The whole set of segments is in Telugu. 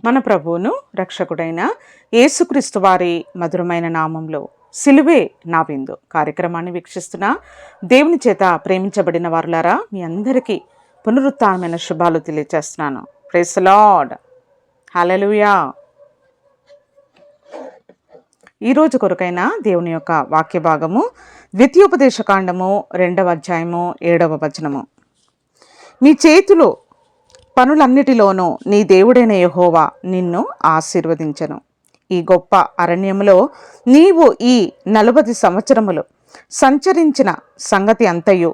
మన ప్రభువును రక్షకుడైన యేసుక్రీస్తు వారి మధురమైన నామంలో సిలువే నా విందు కార్యక్రమాన్ని వీక్షిస్తున్న దేవుని చేత ప్రేమించబడిన వారులారా, మీ అందరికీ పునరుత్థానమైన శుభాలు తెలియజేస్తున్నాను. Praise the lord. హల్లెలూయా. ఈరోజు కొరకైన దేవుని యొక్క వాక్య భాగము ద్వితీయోపదేశకాండము 2వ అధ్యాయము 7వ వచనము. మీ చేతులు పనులన్నిటిలోనూ నీ దేవుడైన యెహోవా నిన్ను ఆశీర్వదించెను. ఈ గొప్ప అరణ్యములో నీవు ఈ 40 సంవత్సరములు సంచరించిన సంగతి అంతయు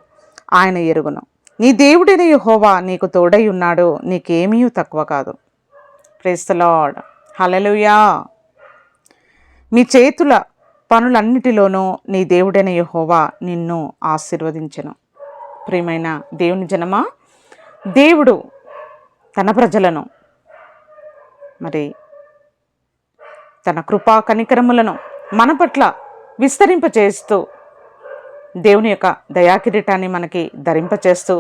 ఆయన ఎరుగును. నీ దేవుడైన యెహోవా నీకు తోడై ఉన్నాడు, నీకేమీ తక్కువ కాదు. Praise the lord. హల్లెలూయా. మీ చేతుల పనులన్నిటిలోనూ నీ దేవుడైన యెహోవా నిన్ను ఆశీర్వదించెను. ప్రియమైన దేవుని జనమా, దేవుడు తన ప్రజలను తన కృపా కనికరములను మన పట్ల విస్తరింపచేస్తూ దేవుని యొక్క దయాకిరీటాన్ని మనకి ధరింపచేస్తూ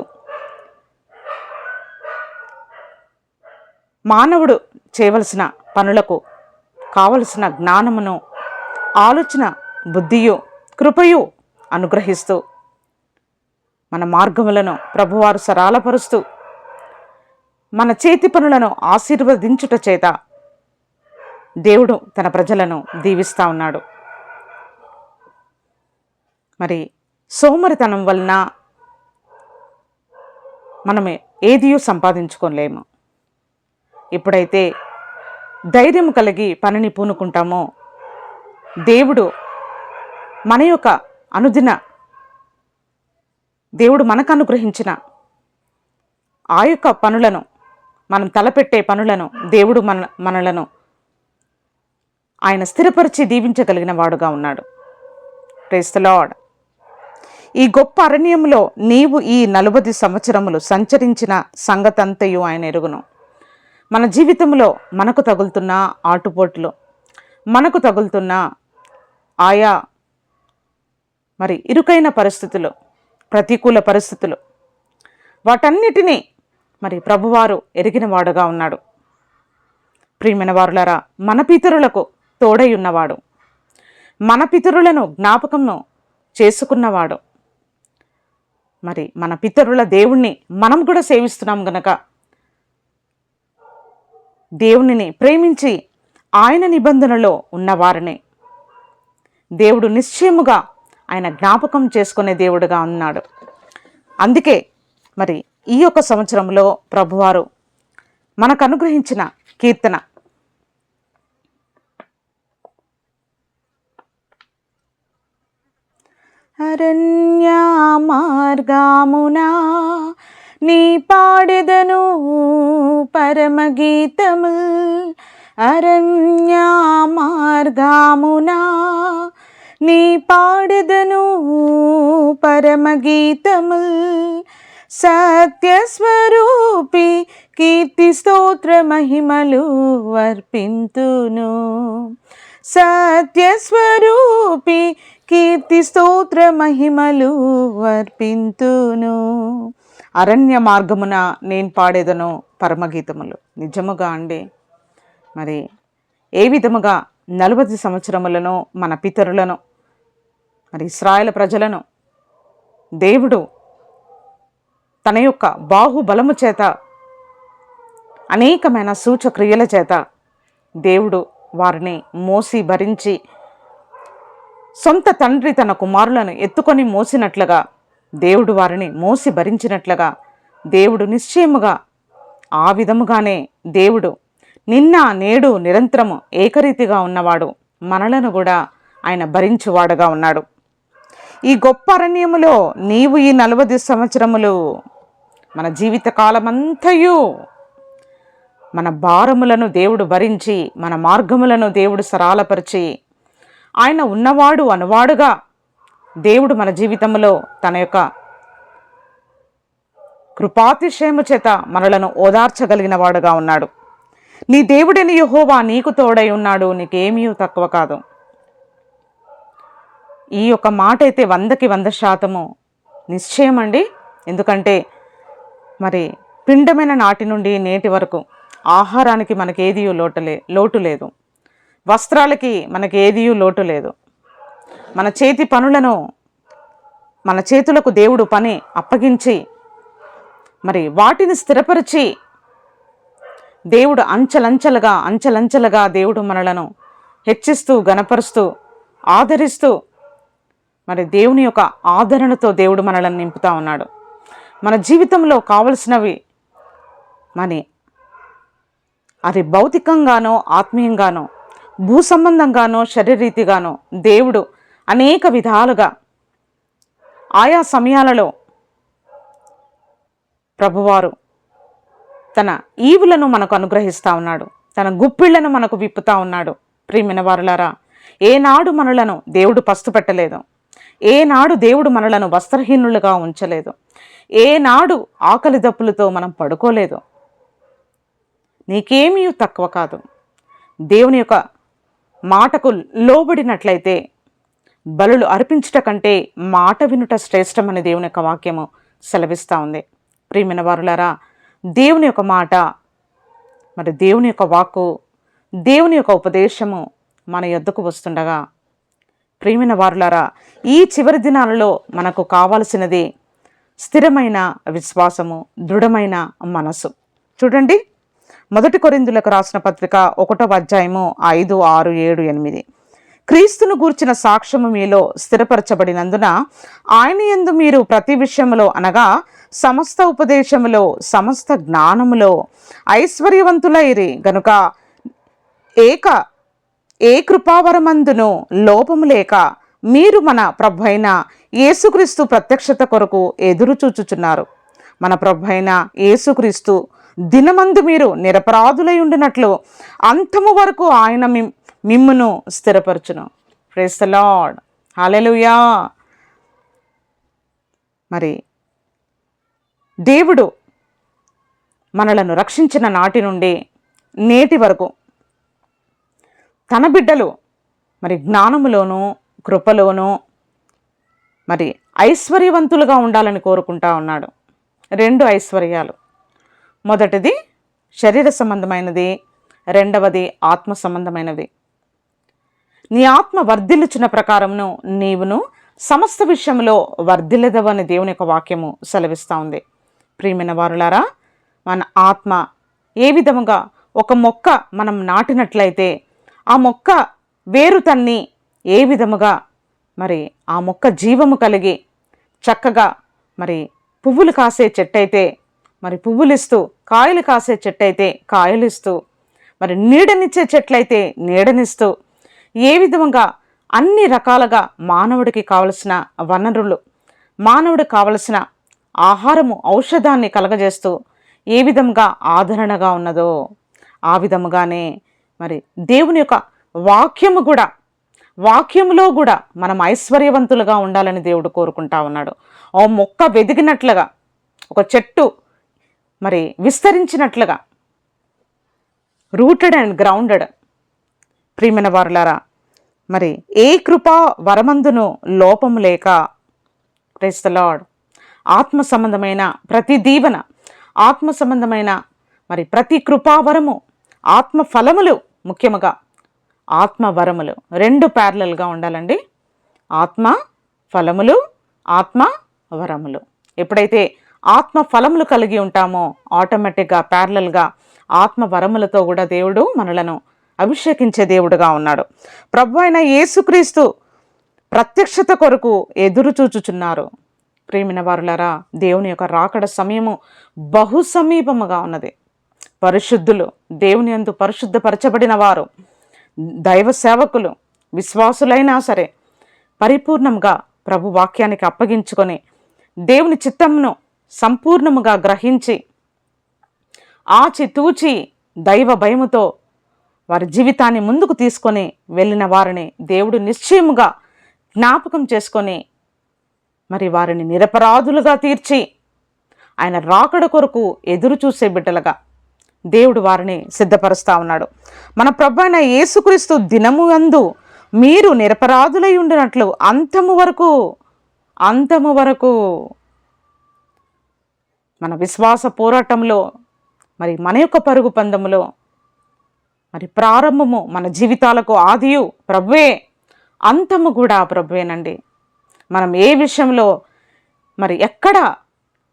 మానవుడు చేయవలసిన పనులకు కావలసిన జ్ఞానమును, ఆలోచన, బుద్ధియు, కృపయు అనుగ్రహిస్తూ మన మార్గములను ప్రభువారు సరళపరుస్తూ మన చేతి పనులను ఆశీర్వదించుట చేత దేవుడు తన ప్రజలను దీవిస్తూ ఉన్నాడు. సోమరితనం వలన మనమే ఏదియూ సంపాదించుకోలేము. ఎప్పుడైతే ధైర్యం కలిగి పనిని పూనుకుంటామో దేవుడు మన యొక్క అనుదిన దేవుడు మనకు అనుగ్రహించిన ఆ యొక్క పనులను, మనం తలపెట్టే పనులను దేవుడు మనలను ఆయన స్థిరపరిచి దీవించగలిగిన వాడుగా ఉన్నాడు. Praise the lord. ఈ గొప్ప అరణ్యంలో నీవు ఈ 40 సంవత్సరములు సంచరించిన సంగతంతయు ఆయన ఎరుగును. మన జీవితంలో మనకు తగులుతున్న ఆటుపోట్లు, మనకు తగులుతున్న ఆయా ఇరుకైన పరిస్థితులు, ప్రతికూల పరిస్థితులు, వాటన్నిటినీ ప్రభువారు ఎరిగిన వాడుగా ఉన్నాడు. ప్రియమైన వారులారా, మన పితరులకు తోడై ఉన్నవాడు, మన పితరులను జ్ఞాపకము చేసుకున్నవాడు. మన పితరుల దేవుణ్ణి మనం కూడా సేవిస్తున్నాం గనక దేవునిని ప్రేమించి ఆయన నిబంధనలో ఉన్నవారిని దేవుడు నిశ్చయముగా ఆయన జ్ఞాపకం చేసుకునే దేవుడుగా ఉన్నాడు. అందుకే ఈ యొక్క సంవత్సరంలో ప్రభువారు మనకు అనుగ్రహించిన కీర్తన అరణ్య మార్గమునా నీ పాడెదను పరమగీతము, అరణ్య మార్గమునా నీ పాడెదను పరమగీతము, సత్యస్వరూపి కీర్తి స్తోత్ర మహిమలు అర్పింతును, సత్యస్వరూపి కీర్తి స్తోత్ర మహిమలు అర్పింతును. అరణ్య మార్గమున నేను పాడేదను పరమగీతములు. నిజముగా అండి, ఏ విధముగా 40 సంవత్సరములను మన పితరులను ఇశ్రాయేలు ప్రజలను దేవుడు తన యొక్క బాహుబలము చేత, అనేకమైన సూచక్రియల చేత దేవుడు వారిని మోసి భరించి, సొంత తండ్రి తన కుమారులను ఎత్తుకొని మోసినట్లుగా దేవుడు వారిని మోసి భరించినట్లుగా దేవుడు నిశ్చయముగా ఆ విధముగానే దేవుడు నిన్న నేడు నిరంతరము ఏకరీతిగా ఉన్నవాడు, మనలను కూడా ఆయన భరించువాడుగా ఉన్నాడు. ఈ గొప్ప అరణ్యములో నీవు ఈ 40 సంవత్సరములు మన జీవితకాలమంతయు మన భారములను దేవుడు భరించి, మన మార్గములను దేవుడు సరళపరిచి, ఆయన ఉన్నవాడు అనువాడుగా దేవుడు మన జీవితంలో తన యొక్క కృపాతిశయము చేత మనలను ఓదార్చగలిగిన వాడుగా ఉన్నాడు. నీ దేవుడైన యెహోవా నీకు తోడై ఉన్నాడు, నీకేమీ తక్కువ కాదు. ఈ యొక్క మాట అయితే 100కి 100% నిశ్చయం అండి. ఎందుకంటే పిండమైన నాటి నుండి నేటి వరకు ఆహారానికి మనకి ఏదియూ లోటు లేదు, వస్త్రాలకి మనకి ఏదియూ లోటు లేదు. మన చేతి పనులను మన చేతులకు దేవుడు పని అప్పగించి మరి వాటిని స్థిరపరిచి దేవుడు అంచెలంచెలుగా దేవుడు మనలను హెచ్చిస్తూ గణపరుస్తూ ఆదరిస్తూ మరి దేవుని యొక్క ఆదరణతో దేవుడు మనలను నింపుతా ఉన్నాడు. మన జీవితంలో కావలసినవి మరి అది భౌతికంగానో ఆత్మీయంగానో భూ సంబంధంగానో శరీరీతిగానో దేవుడు అనేక విధాలుగా ఆయా సమయాలలో ప్రభువారు తన ఈవులను మనకు అనుగ్రహిస్తూ ఉన్నాడు, తన గుప్పిళ్లను మనకు విప్పుతా ఉన్నాడు. ప్రియమైన వారులారా, ఏనాడు మనలను దేవుడు పస్తుపెట్టలేదు, ఏనాడు దేవుడు మనలను వస్త్రహీనులుగా ఉంచలేదు, ఏనాడు ఆకలి దప్పులతో మనం పడుకోలేదు. నీకేమీ తక్కువ కాదు. దేవుని యొక్క మాటకు లోబడినట్లయితే బలులు అర్పించుట కంటే మాట వినుట శ్రేష్టమని దేవుని యొక్క వాక్యము సెలవిస్తూ ఉంది. ప్రియమైన వారులారా, దేవుని యొక్క మాట మరి దేవుని యొక్క వాక్కు దేవుని యొక్క ఉపదేశము మన యొద్దకు వస్తుండగా, ప్రియమైన వారులారా, ఈ చివరి దినాలలో మనకు కావాల్సినది స్థిరమైన విశ్వాసము, దృఢమైన మనసు. చూడండి, 1 కొరింథీయులకు రాసిన పత్రిక 1వ అధ్యాయము 5, 6, 7, 8. క్రీస్తును గూర్చిన సాక్ష్యము మీలో స్థిరపరచబడినందున ఆయన యందు మీరు ప్రతి విషయములో అనగా సమస్త ఉపదేశములో సమస్త జ్ఞానములో ఐశ్వర్యవంతులైరి గనుక ఏ కృపావరమందును లోపము లేక మీరు మన ప్రభు అయిన యేసుక్రీస్తు ప్రత్యక్షత కొరకు ఎదురు చూచుచున్నారు. మన ప్రభు అయిన యేసుక్రీస్తు దినమందు మీరు నిరపరాధులై ఉండినట్లు అంతము వరకు ఆయన మిమ్మును స్థిరపరచును. ప్రైజ్ ది లార్డ్, హల్లెలూయా. మరి దేవుడు మనలను రక్షించిన నాటి నుండి నేటి వరకు తన బిడ్డలు మరి జ్ఞానములోను కృపలోను మరి ఐశ్వర్యవంతులుగా ఉండాలని కోరుకుంటా ఉన్నాడు. 2 ఐశ్వర్యాలు, మొదటిది శరీర సంబంధమైనది, రెండవది ఆత్మ సంబంధమైనది. నీ ఆత్మ వర్ధిల్లుచున్న ప్రకారమును నీవును సమస్త విషయంలో వర్ధిల్లెదవని దేవుని యొక్క వాక్యము సెలవిస్తూ ఉంది. ప్రియమైన వారులారా, మన ఆత్మ ఏ విధముగా ఒక మొక్క మనం నాటినట్లయితే ఆ మొక్క వేరు తన్ని ఏ విధముగా మరి ఆ మొక్క జీవము కలిగి చక్కగా మరి పువ్వులు కాసే చెట్టయితే మరి పువ్వులిస్తూ, కాయలు కాసే చెట్టయితే కాయలిస్తూ, మరి నీడనిచ్చే చెట్లయితే నీడనిస్తూ, ఏ విధంగా అన్ని రకాలుగా మానవుడికి కావలసిన వనరులు, మానవుడికి కావలసిన ఆహారము, ఔషధాన్ని కలగజేస్తూ ఏ విధంగా ఆదరణగా ఉన్నదో ఆ విధముగానే మరి దేవుని యొక్క వాక్యములో కూడా మనం ఐశ్వర్యవంతులుగా ఉండాలని దేవుడు కోరుకుంటా ఉన్నాడు. ఓ మొక్క వెదిగినట్లుగా, ఒక చెట్టు మరి విస్తరించినట్లుగా, రూటెడ్ అండ్ గ్రౌండెడ్. ప్రియమైన వారులారా, మరి ఏ కృపా వరమందును లోపము లేక, ప్రైజ్ ది లార్డ్, ఆత్మ సంబంధమైన ప్రతి దీవెన, ఆత్మ సంబంధమైన మరి ప్రతి కృపావరము, ఆత్మ ఫలములు, ముఖ్యముగా ఆత్మ వరములు 2 ప్యారలల్గా ఉండాలండి. ఆత్మ ఫలములు, ఆత్మ వరములు. ఎప్పుడైతే ఆత్మ ఫలములు కలిగి ఉంటామో ఆటోమేటిక్గా ప్యారలల్గా ఆత్మ వరములతో కూడా దేవుడు మనలను అభిషేకించే దేవుడుగా ఉన్నాడు. ప్రభు అయిన యేసుక్రీస్తు ప్రత్యక్షత కొరకు ఎదురు చూచుచున్నారు. ప్రియమైన వారులారా, దేవుని యొక్క రాకడ సమయము బహు సమీపముగా ఉన్నది. పరిశుద్ధులు, దేవుని యందు పరిశుద్ధపరచబడిన వారు, దైవ సేవకులు, విశ్వాసులైనా సరే పరిపూర్ణంగా ప్రభు వాక్యానికి అప్పగించుకొని దేవుని చిత్తమును సంపూర్ణముగా గ్రహించి ఆచితూచి దైవ భయముతో వారి జీవితాన్ని ముందుకు తీసుకొని వెళ్ళిన వారిని దేవుడు నిశ్చయముగా జ్ఞాపకం చేసుకొని మరి వారిని నిరపరాధులుగా తీర్చి ఆయన రాకడ కొరకు ఎదురు చూసే బిడ్డలుగా దేవుడు వారిని సిద్ధపరుస్తూ ఉన్నాడు. మన ప్రభు అయిన యేసుక్రీస్తు దినము యందు మీరు నిరపరాధులై ఉండినట్లు అంతము వరకు మన విశ్వాస పోరాటంలో మరి మన యొక్క పరుగు పందెములో మరి ప్రారంభము మన జీవితాలకు ఆదియు ప్రభువే, అంతము కూడా ప్రభువేనండి. మనం ఏ విషయంలో మరి ఎక్కడ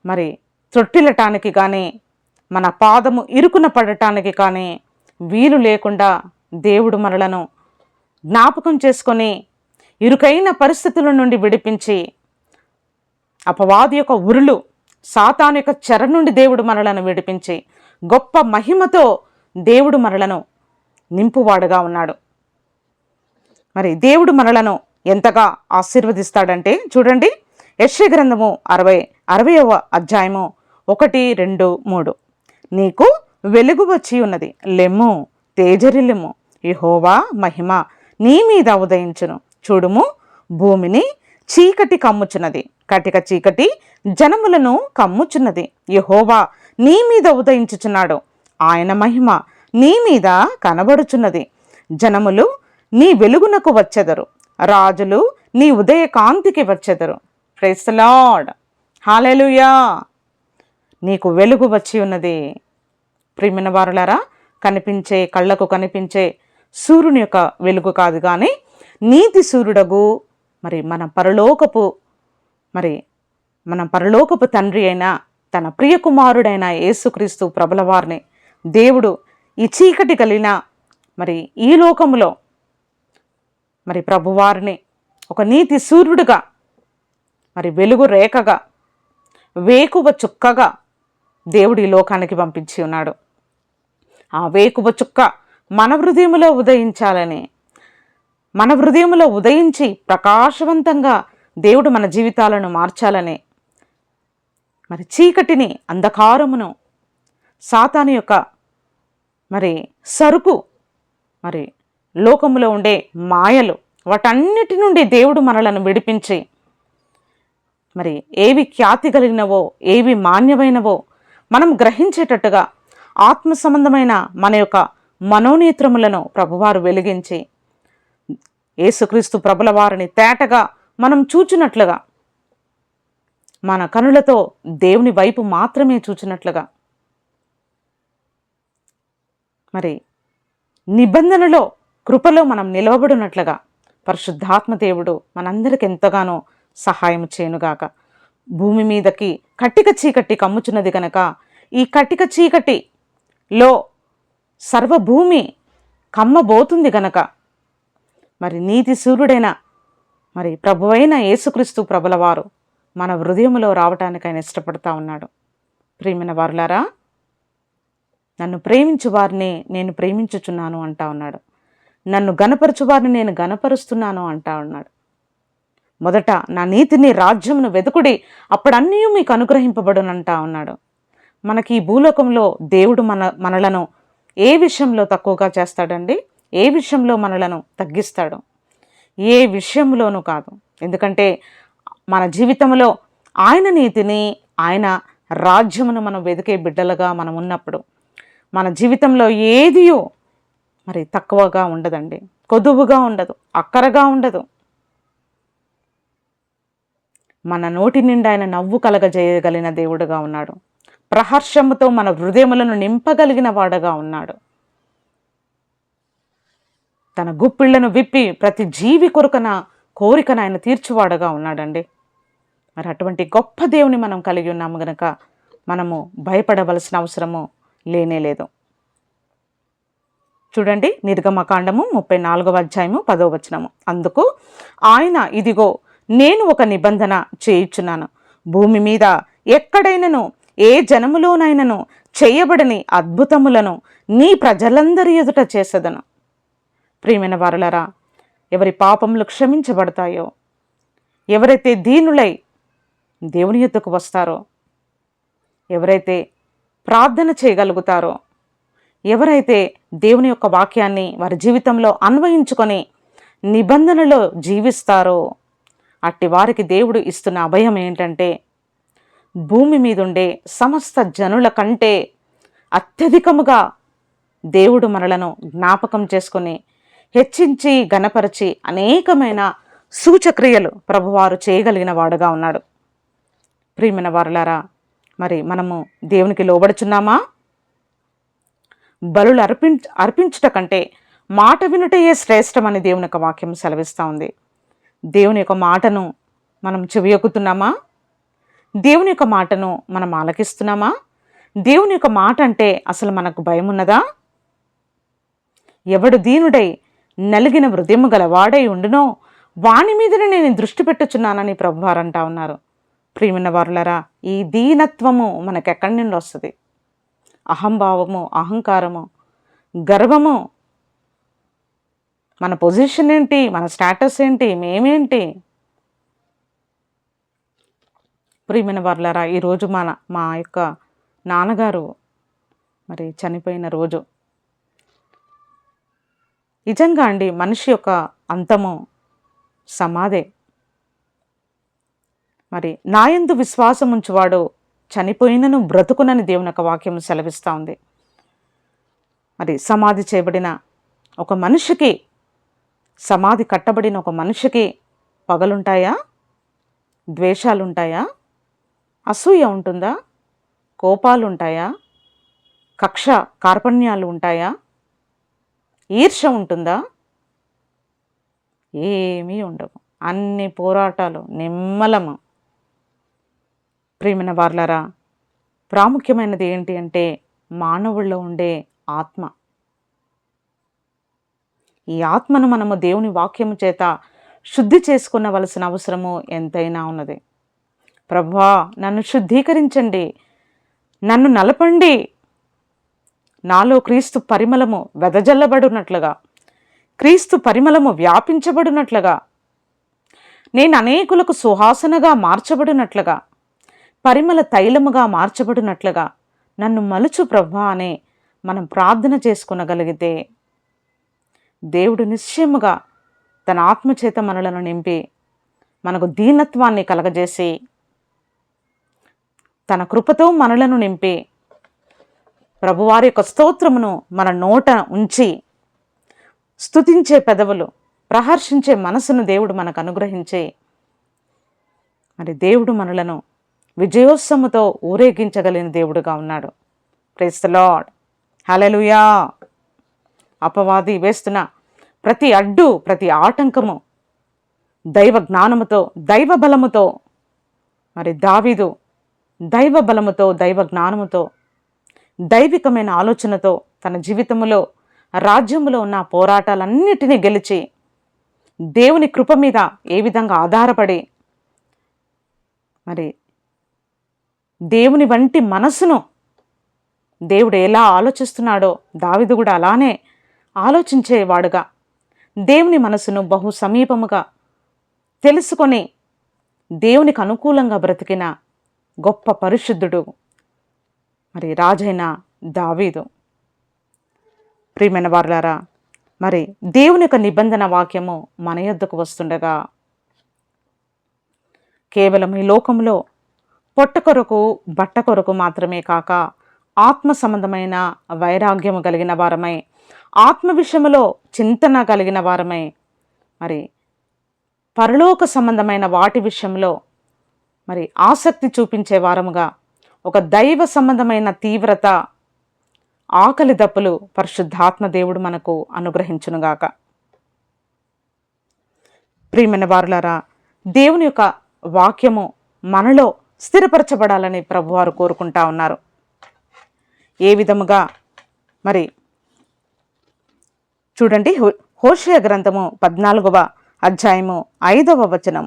మరి త్రొట్టిల్లటానికి కానీ, మన పాదము ఇరుకున పడటానికి కానీ వీలు లేకుండా దేవుడు మనలను జ్ఞాపకం చేసుకొని ఇరుకైన పరిస్థితుల నుండి విడిపించి, అపవాది యొక్క ఉరులు, సాతాను యొక్క చెర నుండి దేవుడు మనలను విడిపించి గొప్ప మహిమతో దేవుడు మనలను నింపువాడుగా ఉన్నాడు. మరి దేవుడు మనలను ఎంతగా ఆశీర్వదిస్తాడంటే చూడండి, యెషయా గ్రంథము 60వ అధ్యాయము 1, 2, 3. నీకు వెలుగు వచ్చి ఉన్నది, లెమ్ము, తేజరిల్లుము, యెహోవా మహిమ నీ మీద ఉదయించును. చూడుము, భూమిని చీకటి కమ్ముచున్నది, కటిక చీకటి జనములను కమ్ముచున్నది. యెహోవా నీ మీద ఉదయించుచున్నాడు, ఆయన మహిమ నీ మీద కనబడుచున్నది. జనములు నీ వెలుగునకు వచ్చెదరు, రాజులు నీ ఉదయ కాంతికి వచ్చెదరు. ప్రైజ్ ది లార్డ్, హల్లెలూయా. నీకు వెలుగు వచ్చి ఉన్నది. ప్రియమైన వారులారా, కనిపించే కళ్ళకు కనిపించే సూర్యుని యొక్క వెలుగు కాదు కానీ నీతి సూర్యుడగు మరి మన పరలోకపు తండ్రి అయిన తన ప్రియ కుమారుడైన యేసుక్రీస్తు ప్రభుల వారిని దేవుడు ఈ చీకటి కలిగిన మరి ఈ లోకములో మరి ప్రభువారిని ఒక నీతి సూర్యుడుగా, మరి వెలుగు రేఖగా, వేకువ చుక్కగా దేవుడు ఈ లోకానికి పంపించి ఉన్నాడు. ఆ వేకువ చుక్క మన హృదయములో ఉదయించాలని, మన హృదయములో ఉదయించి ప్రకాశవంతంగా దేవుడు మన జీవితాలను మార్చాలని, మరి చీకటిని, అంధకారమును, సాతాను యొక్క మరి సరుకు, మరి లోకములో ఉండే మాయలు, వాటన్నిటి నుండి దేవుడు మనలను విడిపించి మరి ఏవి ఖ్యాతి కలిగినవో, ఏవి మాన్యమైనవో మనం గ్రహించేటట్టుగా ఆత్మ సంబంధమైన మన యొక్క మనోనేత్రములను ప్రభువారు వెలిగించి యేసుక్రీస్తు ప్రభుల వారిని తేటగా మనం చూచినట్లుగా, మన కనులతో దేవుని వైపు మాత్రమే చూచినట్లుగా, మరి నిబంధనలో కృపలో మనం నిలవబడినట్లుగా పరిశుద్ధాత్మ దేవుడు మనందరికి ఎంతగానో సహాయం చేయనుగాక. భూమి మీదకి కట్టిక చీకటి కమ్ముచున్నది కనుక ఈ కట్టిక చీకటిలో సర్వభూమి కమ్మబోతుంది గనక మరి నీతి సూర్యుడైన మరి ప్రభువైన యేసుక్రీస్తు ప్రభుల వారు మన హృదయంలో రావటానికి ఆయన ఇష్టపడతా ఉన్నాడు. ప్రియమైన వారులారా, నన్ను ప్రేమించు వారిని నేను ప్రేమించుచున్నాను అంటా ఉన్నాడు. నన్ను గనపరచు వారిని నేను గనపరుస్తున్నాను అంటా ఉన్నాడు. మొదట నా నీతిని, రాజ్యమును వెతుకుడి, అప్పుడన్నీ మీకు అనుగ్రహింపబడునంటా ఉన్నాడు. మనకి ఈ భూలోకంలో దేవుడు మనలను ఏ విషయంలో తక్కువగా చేస్తాడండి? ఏ విషయంలో మనలను తగ్గిస్తాడు? ఏ విషయంలోనూ కాదు. ఎందుకంటే మన జీవితంలో ఆయన నీతిని, ఆయన రాజ్యమును మనం వెతికే బిడ్డలుగా మనం ఉన్నప్పుడు మన జీవితంలో ఏదియో మరి తక్కువగా ఉండదండి, కొదువుగా ఉండదు, అక్కరగా ఉండదు. మన నోటి నిండా ఆయన నవ్వు కలగజేయగలిగిన దేవుడుగా ఉన్నాడు. ప్రహర్షముతో మన హృదయములను నింపగలిగిన వాడుగా ఉన్నాడు. తన గుప్పిళ్లను విప్పి ప్రతి జీవి కోరికను ఆయన తీర్చువాడుగా ఉన్నాడండి. మరి అటువంటి గొప్ప దేవుని మనం కలిగి ఉన్నాము గనక మనము భయపడవలసిన అవసరము లేనేలేదు. చూడండి, నిర్గమకాండము 34వ అధ్యాయము 10వ వచనము. అందుకు ఆయన, ఇదిగో నేను ఒక నిబంధన చేయుచున్నాను, భూమి మీద ఎక్కడైనను ఏ జనములోనైనను చేయబడని అద్భుతములను నీ ప్రజలందరి ఎదుట చేసేదను. ప్రియమైన వారలారా, ఎవరి పాపములు క్షమించబడతాయో, ఎవరైతే దీనులై దేవుని యొద్దకు వస్తారో, ఎవరైతే ప్రార్థన చేయగలుగుతారో, ఎవరైతే దేవుని యొక్క వాక్యాన్ని వారి జీవితంలో అన్వయించుకొని నిబంధనలో జీవిస్తారో అట్టి వారికి దేవుడు ఇస్తున్న అభయం ఏంటంటే, భూమి మీద ఉండే సమస్త జనుల కంటే అత్యధికముగా దేవుడు మనలను జ్ఞాపకం చేసుకొని హెచ్చించి ఘనపరిచి అనేకమైన సూచక్రియలు ప్రభువారు చేయగలిగిన వాడుగా ఉన్నాడు. ప్రియమైన వారులారా, మరి మనము దేవునికి లోబడుచున్నామా? బలులు అర్పించుట కంటే మాట వినుటయే శ్రేష్టమని దేవుని యొక్క వాక్యం సెలవిస్తూ ఉంది. దేవుని యొక్క మాటను మనం చెవియొక్కుతున్నామా? దేవుని యొక్క మాటను మనం ఆలకిస్తున్నామా? దేవుని యొక్క మాట అంటే అసలు మనకు భయం ఉన్నదా? ఎవడు దీనుడై నలిగిన హృదయము గల వాడై ఉండునో వాని మీదనే నేను దృష్టి పెట్టుచున్నానని ప్రభువారు అంటా ఉన్నారు. ప్రియమైన వారులారా, ఈ దీనత్వము మనకెక్కడి నుండి వస్తుంది? అహంభావము, అహంకారము, గర్వము, మన పొజిషన్ ఏంటి, మన స్టేటస్ ఏంటి, మేమేంటి? ప్రియమైన వారులారా, ఈరోజు మా యొక్క నాన్నగారు మరి చనిపోయిన రోజు. నిజంగా అండి, మనిషి యొక్క అంతము సమాధే. మరి నాయందు విశ్వాసం ఉంచువాడు చనిపోయినను బ్రతుకునని దేవుని యొక్క వాక్యం సెలవిస్తూ ఉంది. మరి సమాధి చేయబడిన ఒక మనిషికి, సమాధి కట్టబడిన ఒక మనిషికి పగలుంటాయా? ద్వేషాలుంటాయా? అసూయ ఉంటుందా? కోపాలు ఉంటాయా? కక్ష కార్పణ్యాలు ఉంటాయా? ఈర్ష్య ఉంటుందా? ఏమీ ఉండవు. అన్ని పోరాటాలు నిమ్మలము. ప్రియమైన వార్లారా, ప్రాముఖ్యమైనది ఏంటి అంటే మానవుల్లో ఉండే ఆత్మ. ఈ ఆత్మను మనము దేవుని వాక్యము చేత శుద్ధి చేసుకునవలసిన అవసరము ఎంతైనా ఉన్నది. ప్రభువా, నన్ను శుద్ధీకరించండి, నన్ను నలపండి, నాలో క్రీస్తు పరిమళము వెదజల్లబడినట్లుగా, క్రీస్తు పరిమళము వ్యాపించబడినట్లుగా, నేను అనేకులకు సువాసనగా మార్చబడినట్లుగా, పరిమళ తైలముగా మార్చబడినట్లుగా నన్ను మలుచు ప్రభువా అని మనం ప్రార్థన చేసుకునగలిగితే దేవుడు నిశ్చయముగా తన ఆత్మచేత మనలను నింపి మనకు దీనత్వాన్ని కలగజేసి తన కృపతో మనలను నింపి ప్రభువారి యొక్క స్తోత్రమును మన నోట ఉంచి స్తుతించే పెదవులు, ప్రహర్షించే మనసును దేవుడు మనకు అనుగ్రహించి మరి దేవుడు మనలను విజయోత్సవముతో ఊరేగించగలిగిన దేవుడుగా ఉన్నాడు. Praise the lord. హల్లెలూయా. అపవాది వేస్తున్న ప్రతి అడ్డు, ప్రతి ఆటంకము దైవ జ్ఞానముతో, దైవ బలముతో, మరి దావీదు దైవ బలముతో, దైవ జ్ఞానముతో, దైవికమైన ఆలోచనతో తన జీవితంలో, రాజ్యములో ఉన్న పోరాటాలన్నిటినీ గెలిచి దేవుని కృప మీద ఏ విధంగా ఆధారపడి మరి దేవుని వంటి మనసును దేవుడు ఎలా ఆలోచిస్తున్నాడో దావీదు కూడా అలానే ఆలోచించేవాడుగా, దేవుని మనసును బహు సమీపముగా తెలుసుకొని దేవునికి అనుకూలంగా బ్రతికిన గొప్ప పరిశుద్ధుడు మరి రాజైన దావీదు. ప్రియమైన వారులారా, మరి దేవుని యొక్క నిబంధన వాక్యము మన యొద్దకు వస్తుండగా కేవలం ఈ లోకంలో పొట్ట కొరకు, బట్ట కొరకు మాత్రమే కాక ఆత్మ సంబంధమైన వైరాగ్యము కలిగిన వారమై, ఆత్మ విషయములో చింతన కలిగిన వారమై, మరి పరలోక సంబంధమైన వాటి విషయంలో మరి ఆసక్తి చూపించే వారముగా, ఒక దైవ సంబంధమైన తీవ్రత, ఆకలి దప్పులు పరిశుద్ధాత్మ దేవుడు మనకు అనుగ్రహించునుగాక. ప్రియమైన వారులారా, దేవుని యొక్క వాక్యము మనలో స్థిరపరచబడాలని ప్రభువారు కోరుకుంటా ఉన్నారు. ఏ విధముగా మరి చూడండి, హోషేయ గ్రంథము 14వ అధ్యాయము 5వ వచనం,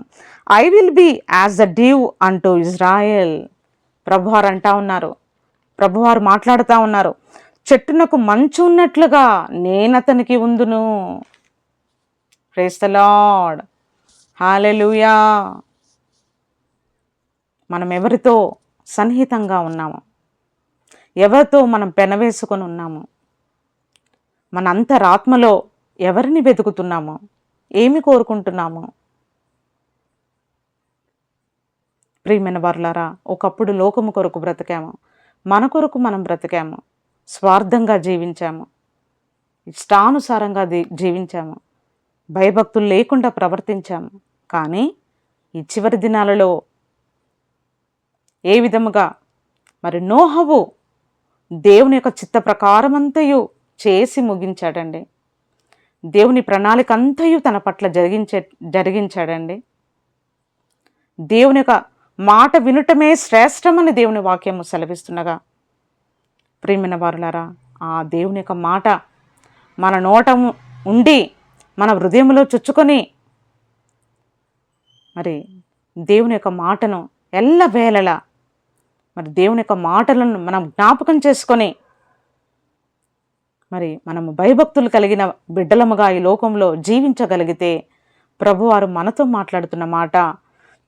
I will be as the dew అంటూ ఇజ్రాయెల్. ప్రభువారు అంటా ఉన్నారు, ప్రభువారు మాట్లాడుతూ ఉన్నారు, చెట్టునకు మంచు ఉన్నట్లుగా నేనతనికి ఉందును. Praise the lord. హల్లెలూయా. మనం ఎవరితో సన్నిహితంగా ఉన్నాము, ఎవరితో మనం పెనవేసుకొని ఉన్నాము, మన అంతరాత్మలో ఎవరిని వెతుకుతున్నాము, ఏమి కోరుకుంటున్నాము? ప్రియమైన వారులారా, ఒకప్పుడు లోకము కొరకు బ్రతికాము, మన కొరకు మనం బ్రతికాము, స్వార్థంగా జీవించాము, ఇష్టానుసారంగా జీవించాము, భయభక్తులు లేకుండా ప్రవర్తించాము. కానీ ఈ చివరి దినాలలో ఏ విధముగా మరి నోహవు దేవుని యొక్క చిత్త ప్రకారమంతయు చేసి ముగించాడండి. దేవుని ప్రణాళిక అంతయు తన పట్ల జరిగించాడండి. దేవుని యొక్క మాట వినుటమే శ్రేష్టమని దేవుని వాక్యము సెలవిస్తుండగా, ప్రియమైన వారులారా, ఆ దేవుని యొక్క మాట మన నోట ఉండి మన హృదయంలో చొచ్చుకొని మరి దేవుని యొక్క మాటను ఎల్లవేళలా మరి దేవుని యొక్క మాటలను మనం జ్ఞాపకం చేసుకొని మరి మనము భయభక్తులు కలిగిన బిడ్డలముగా ఈ లోకంలో జీవించగలిగితే ప్రభువారు మనతో మాట్లాడుతున్న మాట,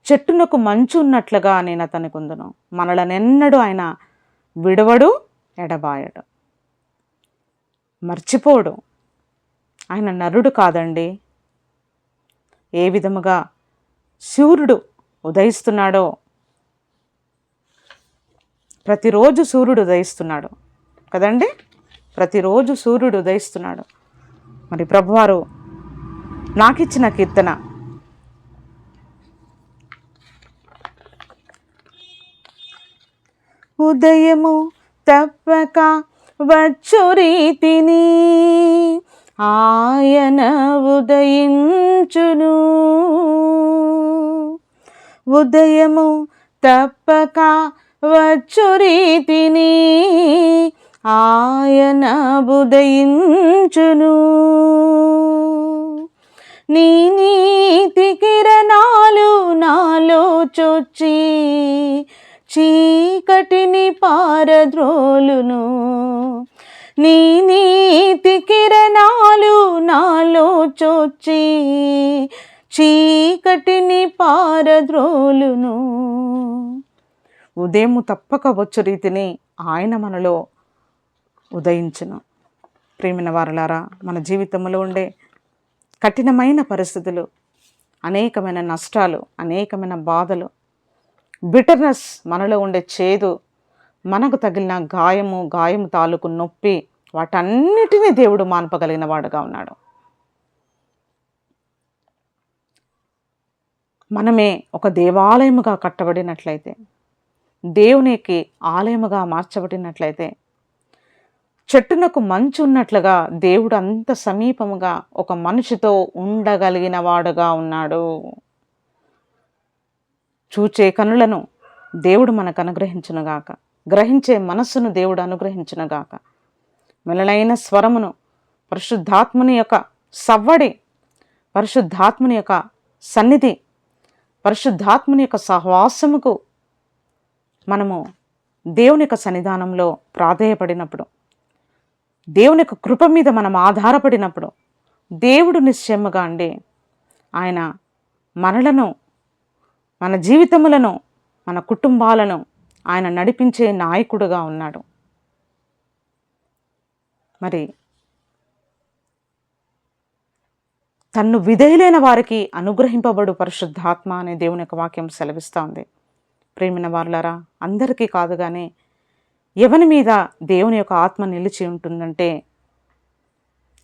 చెట్టునకు మంచు ఉన్నట్లుగా నేను అతనికి ఉందును, మనలనెన్నడూ ఆయన విడవడు, ఎడబాయడు, మర్చిపోడు. ఆయన నరుడు కాదండి. ఏ విధముగా సూర్యుడు ఉదయిస్తున్నాడో, ప్రతిరోజు సూర్యుడు ఉదయిస్తున్నాడు కదండి, ప్రతిరోజు సూర్యుడు ఉదయిస్తున్నాడు. మరి ప్రభువారు నాకిచ్చిన కీర్తన, ఉదయము తప్పక వచ్చు రీతిని ఆయన ఉదయించును, ఉదయము తప్పక వచ్చు రీతిని ఆయన ఉదయించును, నీ నీతి కిరణాలు నాలో చొచ్చి చీకటిని పారద్రోలును, నీ నీతి కిరణాలు నాలో చొచ్చి చీకటిని పారద్రోలును. ఉదయము తప్పక వచ్చు రీతిని ఆయన మనలో ఉదయించును. ప్రియమైన వారలారా, మన జీవితంలో ఉండే కఠినమైన పరిస్థితులు, అనేకమైన నష్టాలు, అనేకమైన బాధలు, బిటర్నెస్, మనలో ఉండే చేదు, మనకు తగిలిన గాయము తాలూకు నొప్పి, వాటన్నిటినీ దేవుడు మాన్పగలిగిన వాడుగా ఉన్నాడు. మనమే ఒక దేవాలయముగా కట్టబడినట్లయితే, దేవునికి ఆలయముగా మార్చబడినట్లయితే, చెట్టునకు మంచు ఉన్నట్లుగా దేవుడు అంత సమీపముగా ఒక మనిషితో ఉండగలిగిన వాడుగా ఉన్నాడు. చూచే కనులను దేవుడు మనకు అనుగ్రహించునుగాక, గ్రహించే మనస్సును దేవుడు అనుగ్రహించునుగాక, మెలనైన స్వరమును, పరిశుద్ధాత్ముని యొక్క సవ్వడి, పరిశుద్ధాత్ముని యొక్క సన్నిధి, పరిశుద్ధాత్ముని యొక్క సహవాసముకు మనము దేవుని యొక్క సన్నిధానంలో ప్రాధేయపడినప్పుడు, దేవుని యొక్క కృప మీద మనం ఆధారపడినప్పుడు, దేవుడు నిశ్చయముగా అండి ఆయన మనలను, మన జీవితములను, మన కుటుంబాలను ఆయన నడిపించే నాయకుడుగా ఉన్నాడు. మరి తన్ను విధేయులైన వారికి అనుగ్రహింపబడు పరిశుద్ధాత్మ అనే దేవుని యొక్క వాక్యం సెలవిస్తూ ఉంది. ప్రేమిన వారులారా, అందరికీ కాదు కానీ ఎవరి మీద దేవుని యొక్క ఆత్మ నిలిచి ఉంటుందంటే,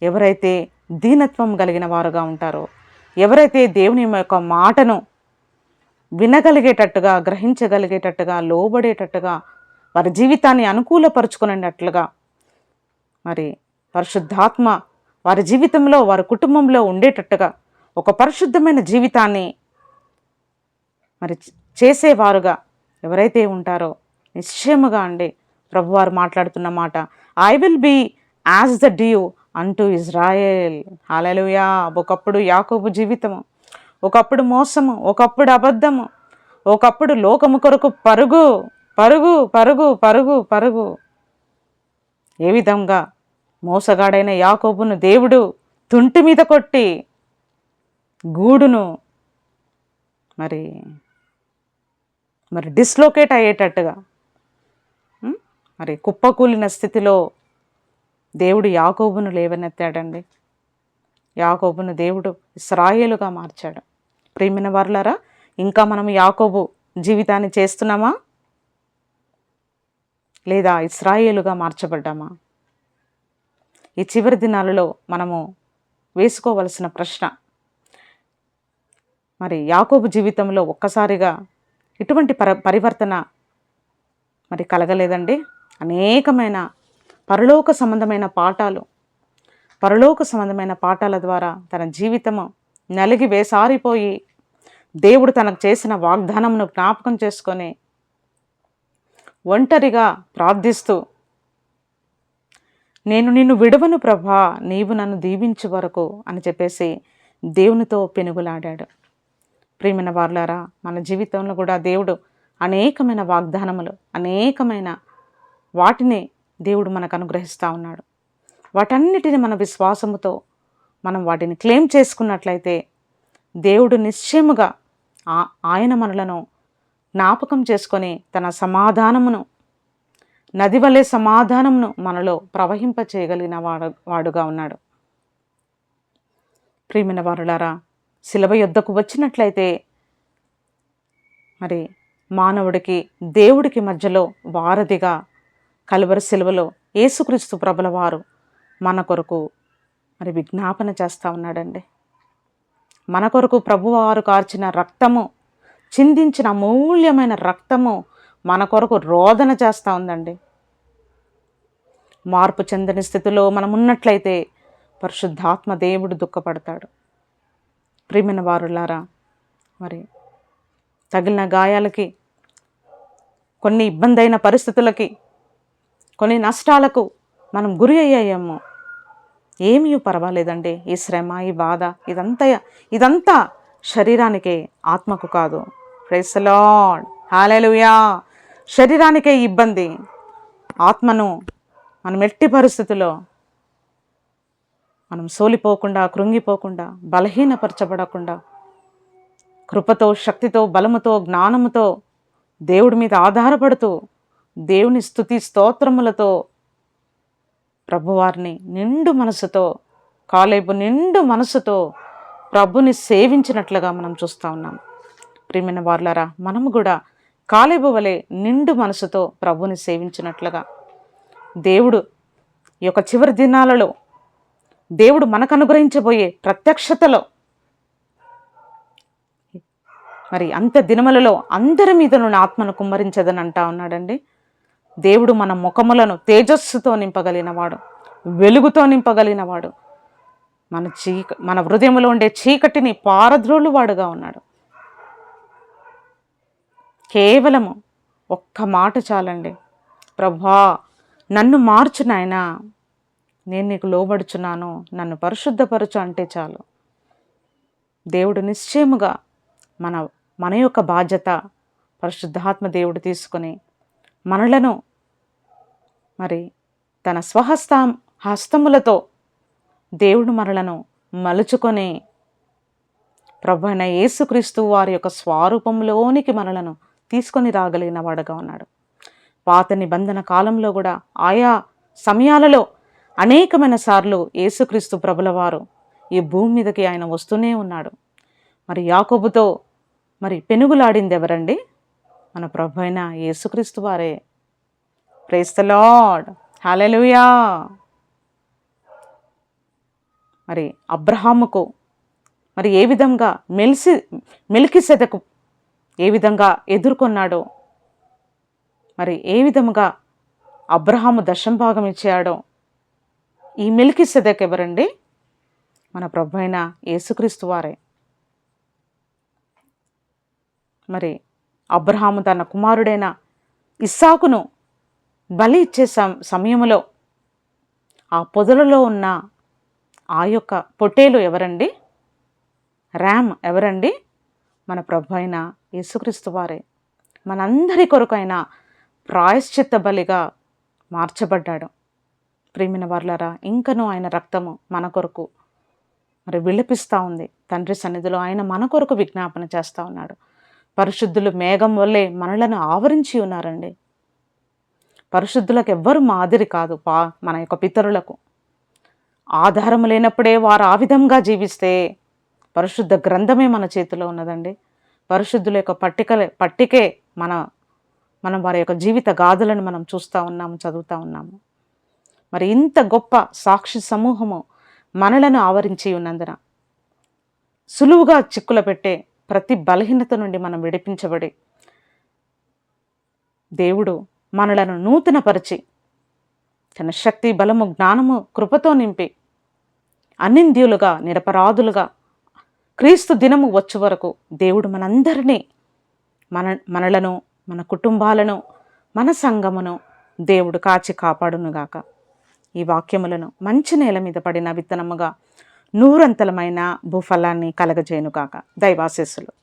ఎవరైతే దీనత్వం కలిగిన వారుగా ఉంటారో, ఎవరైతే దేవుని యొక్క మాటను వినగలిగేటట్టుగా, గ్రహించగలిగేటట్టుగా, లోబడేటట్టుగా, వారి జీవితాన్ని అనుకూలపరుచుకునేటట్లుగా మరి పరిశుద్ధాత్మ వారి జీవితంలో, వారి కుటుంబంలో ఉండేటట్టుగా ఒక పరిశుద్ధమైన జీవితాన్ని మరి చేసేవారుగా ఎవరైతే ఉంటారో, నిశ్చయముగా అండి ప్రభువారు మాట్లాడుతున్న మాట, I will be as the dew అంటూ ఇజ్రాయేల్. హల్లెలూయా. ఒకప్పుడు యాకోబు జీవితము, ఒకప్పుడు మోసము, ఒకప్పుడు అబద్ధము, ఒకప్పుడు లోకము కొరకు పరుగు పరుగు పరుగు పరుగు పరుగు. ఏ విధంగా మోసగాడైన యాకోబును దేవుడు తుంటి మీద కొట్టి గూడును మరి డిస్లోకేట్ అయ్యేటట్టుగా, మరి కుప్పకూలిన స్థితిలో దేవుడు యాకోబును లేవనెత్తాడండి. యాకోబును దేవుడు ఇశ్రాయేలుగా మార్చాడు. ప్రియమైన వారులారా, ఇంకా మనం యాకోబు జీవితాన్ని చేస్తున్నామా, లేదా ఇశ్రాయేలుగా మార్చబడ్డామా? ఈ చివరి దినాలలో మనము వేసుకోవలసిన ప్రశ్న, మరి యాకోబు జీవితంలో ఒక్కసారిగా ఇటువంటి పరివర్తన మరి కలగలేదండి. అనేకమైన పరలోక సంబంధమైన పాఠాలు, పరలోక సంబంధమైన పాఠాల ద్వారా తన జీవితము నలిగి వేసారిపోయి దేవుడు తనకు చేసిన వాగ్దానమును జ్ఞాపకం చేసుకొని ఒంటరిగా ప్రార్థిస్తూ, నేను నిన్ను విడవను ప్రభా, నీవు నన్ను దీవించు వరకు అని చెప్పేసి దేవునితో పెనుగులాడాడు. ప్రియమైన వారులారా, మన జీవితంలో కూడా దేవుడు అనేకమైన వాగ్దానములు, అనేకమైన వాటిని దేవుడు మనకు అనుగ్రహిస్తూ ఉన్నాడు. వాటన్నిటిని మన విశ్వాసముతో మనం వాటిని క్లెయిమ్ చేసుకున్నట్లయితే దేవుడు నిశ్చయముగా ఆయన మనలను జ్ఞాపకం చేసుకొని తన సమాధానమును, నది వలె సమాధానమును మనలో ప్రవహింప చేయగలిగిన వాడుగా ఉన్నాడు. ప్రియమైన వారులారా, శిలువ యొద్దకు వచ్చినట్లయితే మరి మానవుడికి దేవుడికి మధ్యలో వారధిగా కలువరి శిలువలో యేసుక్రీస్తు ప్రభుల వారు మన కొరకు మరి విజ్ఞాపన చేస్తూ ఉన్నాడండి. మన కొరకు ప్రభువారు కార్చిన రక్తము, చిందించిన అమూల్యమైన రక్తము మన కొరకు రోదన చేస్తూ ఉందండి. మార్పు చెందని స్థితిలో మనం ఉన్నట్లయితే పరిశుద్ధాత్మ దేవుడు దుఃఖపడతాడు. ప్రియమైన వారులారా, మరి తగిలిన గాయాలకి, కొన్ని ఇబ్బందైన పరిస్థితులకి, కొన్ని నష్టాలకు మనం గురి అయ్యాయేమో, ఏమీ పర్వాలేదండి. ఈ శ్రమ, ఈ బాధ ఇదంతా శరీరానికే, ఆత్మకు కాదు. ప్రైజ్ ది లార్డ్, హల్లెలూయా. శరీరానికే ఇబ్బంది, ఆత్మను మనం ఎట్టి పరిస్థితుల్లో మనం సోలిపోకుండా, కృంగిపోకుండా, బలహీనపరచబడకుండా కృపతో, శక్తితో, బలముతో, జ్ఞానముతో దేవుడి మీద ఆధారపడుతూ దేవుని స్తుతి స్తోత్రములతో ప్రభువారిని నిండు మనసుతో, కాలేబు నిండు మనసుతో ప్రభుని సేవించినట్లుగా మనం చూస్తూ ఉన్నాం. ప్రియమైన వారులారా, మనము కూడా కాలేబు వలె నిండు మనసుతో ప్రభుని సేవించినట్లుగా దేవుడు ఈ యొక్క చివరి దినాలలో దేవుడు మనకు అనుగ్రహించబోయే ప్రత్యక్షతలో మరి అంత్య దినములలో అందరి మీద నుండి ఆత్మను కుమ్మరించదని అంటా ఉన్నాడండి. దేవుడు మన ముఖములను తేజస్సుతో నింపగలిగినవాడు, వెలుగుతో నింపగలిగినవాడు, మన హృదయంలో ఉండే చీకటిని పారద్రోలువాడుగా ఉన్నాడు. కేవలము ఒక్క మాట చాలండి, ప్రభువా నన్ను మార్చు నాయనా, నేను నీకు లోబడుచున్నాను, నన్ను పరిశుద్ధపరచు అంటే చాలు. దేవుడు నిశ్చయముగా మన యొక్క బాధ్యత పరిశుద్ధాత్మ దేవుడు తీసుకొని మనలను మరి తన హస్తములతో దేవుడు మనలను మలుచుకొని ప్రభు అయిన యేసుక్రీస్తు వారి యొక్క స్వరూపంలోనికి మనలను తీసుకొని రాగలిగిన వాడుగా ఉన్నాడు. పాత నిబంధన కాలంలో కూడా ఆయా సమయాలలో అనేకమైన సార్లు యేసుక్రీస్తు ప్రభుల వారు ఈ భూమి మీదకి ఆయన వస్తూనే ఉన్నాడు. మరి యాకోబుతో మరి పెనుగులాడింది ఎవరండి? మన ప్రభు అయిన యేసుక్రీస్తు వారే. ప్రైజ్ ది లార్డ్, హల్లెలూయా. మరి అబ్రహాముకు మరి ఏ విధంగా మెల్కీసెదెకు ఏ విధంగా ఎదుర్కొన్నాడో, మరి ఏ విధముగా అబ్రహాము దశంభాగం ఇచ్చాడో, ఈ మెల్కీసెదెకు ఎవరండి? మన ప్రభు అయిన యేసుక్రీస్తు వారే. మరి అబ్రహాము తన కుమారుడైన ఇస్సాకును బలి ఇచ్చే సమయంలో ఆ పొదలలో ఉన్న ఆ యొక్క పొట్టేలు ఎవరండి? ర్యామ్ ఎవరండి? మన ప్రభు అయిన యేసుక్రీస్తు వారే. మనందరి కొరకు ఆయన ప్రాయశ్చిత్త బలిగా మార్చబడ్డాడు. ప్రియమైన వారులారా, ఇంకనూ ఆయన రక్తము మన కొరకు మరి విలపిస్తూ ఉంది. తండ్రి సన్నిధిలో ఆయన మన కొరకు విజ్ఞాపన చేస్తూ ఉన్నాడు. పరిశుద్ధులు మేఘం వల్లే మనలను ఆవరించి ఉన్నారండి. పరిశుద్ధులకు ఎవ్వరు మాదిరి కాదు. మన యొక్క పితరులకు ఆధారం లేనప్పుడే వారు ఆ విధంగా జీవిస్తే పరిశుద్ధ గ్రంథమే మన చేతిలో ఉన్నదండి. పరిశుద్ధుల యొక్క పట్టికే మనం వారి యొక్క జీవిత గాథలను మనం చూస్తూ ఉన్నాము, చదువుతూ ఉన్నాము. మరి ఇంత గొప్ప సాక్షి సమూహము మనలను ఆవరించి ఉన్నందున సులువుగా చిక్కుల పెట్టే ప్రతి బలహీనత నుండి మనం విడిపించబడి దేవుడు మనలను నూతనపరిచి తన శక్తి, బలము, జ్ఞానము, కృపతో నింపి అనింద్యులుగా, నిరపరాధులుగా క్రీస్తు దినము వచ్చు వరకు దేవుడు మనందరినీ మనలను, మన కుటుంబాలను, మన సంఘమును దేవుడు కాచి కాపాడునుగాక. ఈ వాక్యములను మంచి నేల మీద పడిన విత్తనముగా నూరంతలమైన భూఫలాన్ని కలగజేయునుగాక. దైవాశీస్సులు.